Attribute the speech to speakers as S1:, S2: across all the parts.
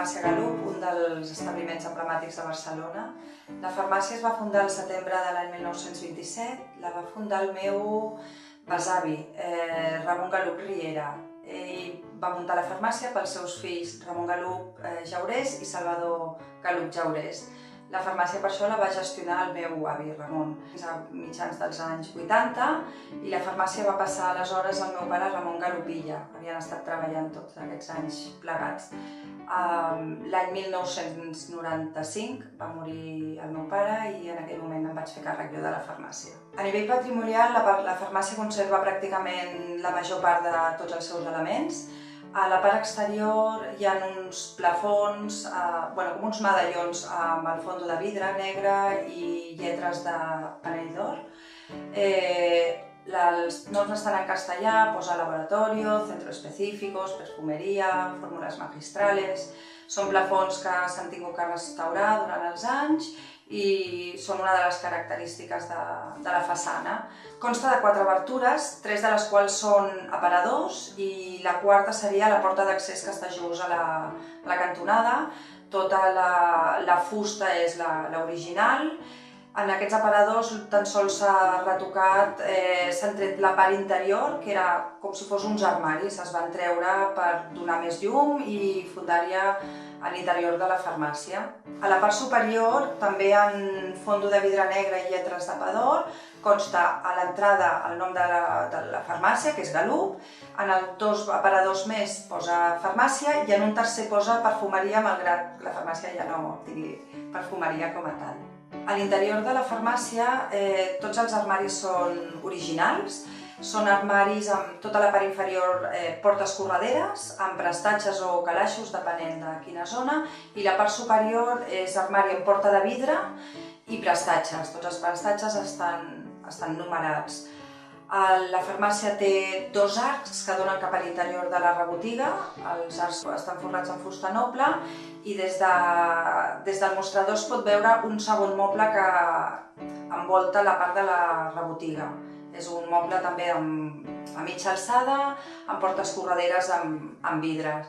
S1: farmàcia Galup, un dels establiments emblemàtics de Barcelona. La farmàcia es va fundar al setembre de l'any 1927, la va fundar el meu besavi, Ramon Galup Riera. Ell va muntar la farmàcia pels seus fills Ramon Galup Jaurés i Salvador Galup Jaurés. La farmàcia per això la va gestionar el meu avi Ramon fins a mitjans dels anys 80 i la farmàcia va passar aleshores al meu pare Ramon Galupilla. Havien estat treballant tots aquests anys plegats. L'any 1995 va morir el meu pare i en aquell moment em vaig fer càrrec jo de la farmàcia. A nivell patrimonial, la farmàcia conserva pràcticament la major part de tots els seus elements. A la part exterior hi ha uns plafons, com uns medallons amb el fons de vidre negre i lletres de panell d'or. Els noms estan en castellà, posa laboratorio, centros específicos, perfumeria, fórmulas magistrales. Són plafons que s'han tingut que restaurar durant els anys i són una de les característiques de la façana. Consta de 4 obertures, 3 de les quals són aparadors i la quarta seria la porta d'accés que està just a la cantonada. Tota la fusta és l'original. En aquests aparadors tan sols s'ha retocat, s'han tret la part interior, que era com si fos uns armaris, es van treure per donar més llum i fondària a l'interior de la farmàcia. A la part superior, també en fondo de vidre negre i lletres de Pador, consta a l'entrada el nom de la farmàcia, que és Galup, en els 2 aparadors més posa farmàcia i en un tercer posa perfumeria, malgrat que la farmàcia ja no tingui perfumeria com a tal. A l'interior de la farmàcia tots els armaris són originals. Són armaris amb tota la part inferior portes correderes, amb prestatges o calaixos, depenent de quina zona, i la part superior és armari amb porta de vidre i prestatges. Tots els prestatges estan numerats. La farmàcia té 2 arcs que donen cap a l'interior de la rebotiga. Els arcs estan forrats en fusta noble i des del mostrador es pot veure un segon moble que envolta la part de la rebotiga. És un moble també a mitja alçada, amb portes correderes amb vidres.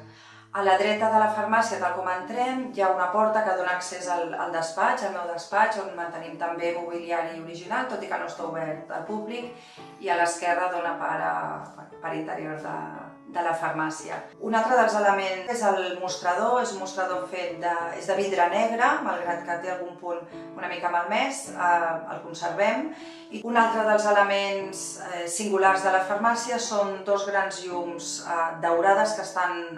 S1: A la dreta de la farmàcia, tal com entrem, hi ha una porta que dona accés al despatx, al meu despatx, on mantenim també mobiliari original, tot i que no està obert al públic, i a l'esquerra dona per interior de la farmàcia. Un altre dels elements és el mostrador, és un mostrador fet de vidre negre, malgrat que té algun punt una mica malmès, el conservem. I un altre dels elements singulars de la farmàcia són 2 grans llums daurades que estan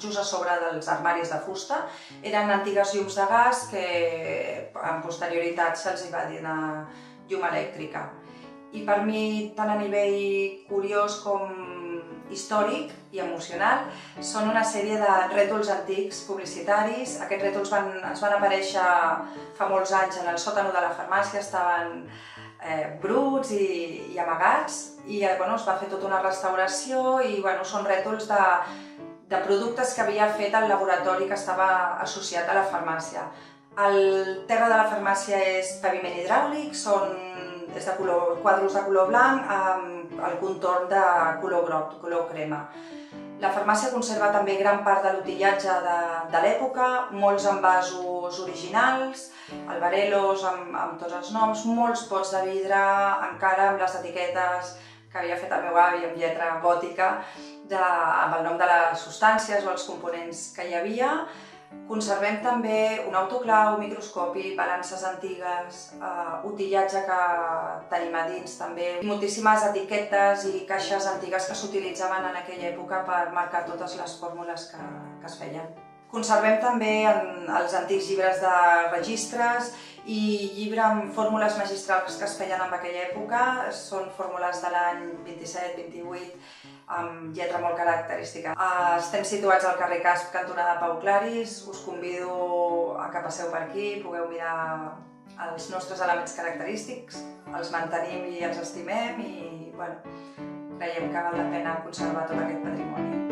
S1: just a sobre dels armaris de fusta. Eren antigues llums de gas que en posterioritat se'ls va donar llum elèctrica. I per mi, tant a nivell curiós com històric i emocional, són una sèrie de rètols antics publicitaris. Aquests rètols ens van aparèixer fa molts anys en el sòtano de la farmàcia, estaven bruts i amagats, i es va fer tota una restauració i són rètols de productes que havia fet el laboratori que estava associat a la farmàcia. El terra de la farmàcia és paviment hidràulic, és de quadros de color blanc amb el contorn de color groc, color crema. La farmàcia conserva també gran part de l'utillatge de l'època, molts envasos originals, albarelos amb tots els noms, molts pots de vidre, encara amb les etiquetes que havia fet el meu avi amb lletra gòtica, amb el nom de les substàncies o els components que hi havia. Conservem també un autoclau, microscopi, balances antigues, utillatge que tenim a dins també, moltíssimes etiquetes i caixes antigues que s'utilitzaven en aquella època per marcar totes les fórmules que es feien. Conservem també els antics llibres de registres i llibre amb fórmules magistrals que es feien en aquella època. Són fórmules de l'any 27-28, amb lletra molt característica. Estem situats al carrer Casp, cantonada Pau Claris. Us convido a que passeu per aquí, pugueu mirar els nostres elements característics, els mantenim i els estimem i creiem que val la pena conservar tot aquest patrimoni.